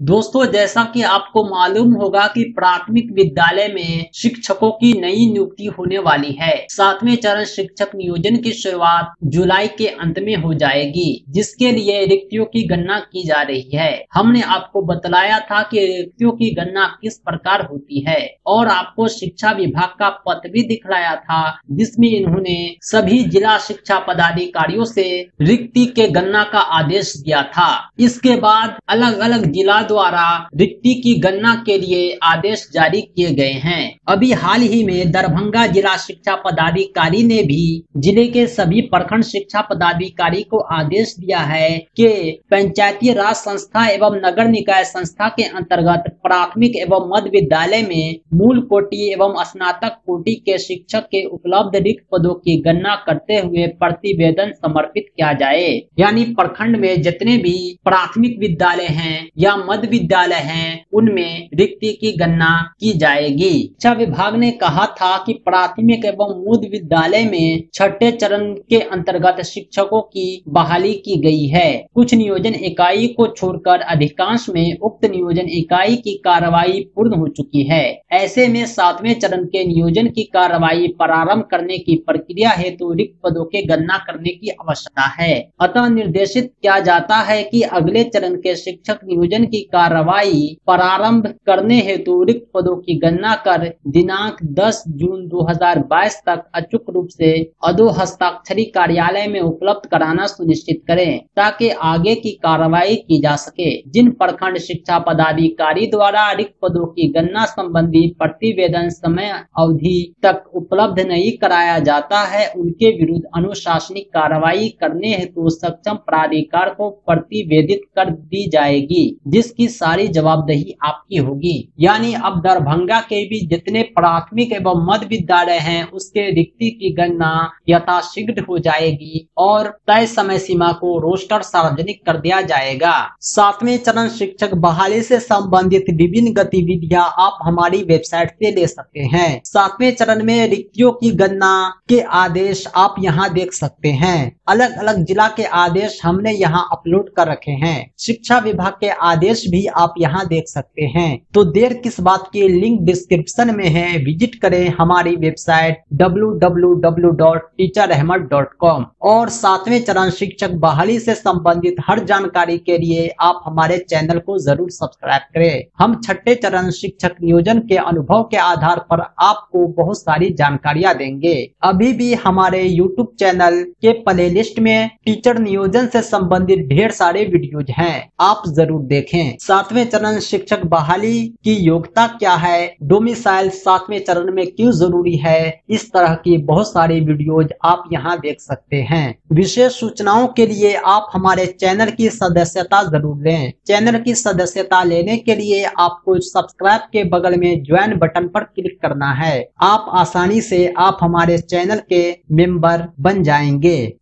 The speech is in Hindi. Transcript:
दोस्तों, जैसा कि आपको मालूम होगा कि प्राथमिक विद्यालय में शिक्षकों की नई नियुक्ति होने वाली है। 7वें चरण शिक्षक नियोजन की शुरुआत जुलाई के अंत में हो जाएगी, जिसके लिए रिक्तियों की गणना की जा रही है। हमने आपको बतलाया था कि रिक्तियों की गणना किस प्रकार होती है और आपको शिक्षा विभाग का पत्र भी दिखलाया था, जिसमें इन्होंने सभी जिला शिक्षा पदाधिकारियों से रिक्ति के गणना का आदेश दिया था। इसके बाद अलग अलग जिला द्वारा रिक्ति की गणना के लिए आदेश जारी किए गए हैं। अभी हाल ही में दरभंगा जिला शिक्षा पदाधिकारी ने भी जिले के सभी प्रखंड शिक्षा पदाधिकारी को आदेश दिया है कि पंचायती राज संस्था एवं नगर निकाय संस्था के अंतर्गत प्राथमिक एवं मध्य विद्यालय में मूल कोटि एवं स्नातक कोटि के शिक्षक के उपलब्ध रिक्त पदों की गणना करते हुए प्रतिवेदन समर्पित किया जाए। यानी प्रखंड में जितने भी प्राथमिक विद्यालय हैं या मध्य विद्यालय हैं, उनमें रिक्ति की गणना की जाएगी। शिक्षा विभाग ने कहा था कि प्राथमिक एवं मध्य विद्यालय में छठे चरण के अंतर्गत शिक्षकों की बहाली की गई है। कुछ नियोजन इकाई को छोड़कर अधिकांश में उक्त नियोजन इकाई की कार्रवाई पूर्ण हो चुकी है। ऐसे में 7वें चरण के नियोजन की कार्रवाई प्रारंभ करने की प्रक्रिया हेतु रिक्त पदों की गणना करने की आवश्यकता है। अतः निर्देशित किया जाता है कि अगले चरण के शिक्षक नियोजन की कार्रवाई प्रारंभ करने हेतु रिक्त पदों की गणना कर दिनांक 10 जून 2022 तक अचूक रूप से अधो हस्ताक्षरी कार्यालय में उपलब्ध कराना सुनिश्चित करें, ताकि आगे की कार्रवाई की जा सके। जिन प्रखंड शिक्षा पदाधिकारी द्वारा रिक्त पदों की गणना संबंधी प्रतिवेदन समय अवधि तक उपलब्ध नहीं कराया जाता है, उनके विरुद्ध अनुशासनिक कार्रवाई करने हेतु सक्षम प्राधिकार को प्रतिवेदित कर दी जाएगी, जिसकी सारी जवाबदेही आपकी होगी। यानी अब दरभंगा के भी जितने प्राथमिक एवं मध्य विद्यालय हैं, उसके रिक्ति की गणना यथाशीघ्र हो जाएगी और तय समय सीमा को रोस्टर सार्वजनिक कर दिया जाएगा। 7वें चरण शिक्षक बहाली से संबंधित विभिन्न गतिविधियां आप हमारी वेबसाइट से ले सकते हैं। 7वें चरण में रिक्तियों की गणना के आदेश आप यहाँ देख सकते हैं। अलग अलग जिला के आदेश हमने यहाँ अपलोड कर रखे हैं। शिक्षा विभाग के आदेश भी आप यहाँ देख सकते हैं। तो देर किस बात की, लिंक डिस्क्रिप्शन में है, विजिट करें हमारी वेबसाइट www.teacherahmed.com। और 7वें चरण शिक्षक बहाली से संबंधित हर जानकारी के लिए आप हमारे चैनल को जरूर सब्सक्राइब करें। हम छठे चरण शिक्षक नियोजन के अनुभव के आधार पर आपको बहुत सारी जानकारियां देंगे। अभी भी हमारे YouTube चैनल के प्लेलिस्ट में टीचर नियोजन से संबंधित ढेर सारे वीडियोज हैं, आप जरूर देखें। 7वें चरण शिक्षक बहाली की योग्यता क्या है, डोमिसाइल 7वें चरण में क्यों जरूरी है, इस तरह की बहुत सारी वीडियोज आप यहाँ देख सकते हैं। विशेष सूचनाओं के लिए आप हमारे चैनल की सदस्यता जरूर लें। चैनल की सदस्यता लेने के लिए आपको सब्सक्राइब के बगल में ज्वाइन बटन पर क्लिक करना है। आप आसानी से आप हमारे चैनल के मेंबर बन जाएंगे।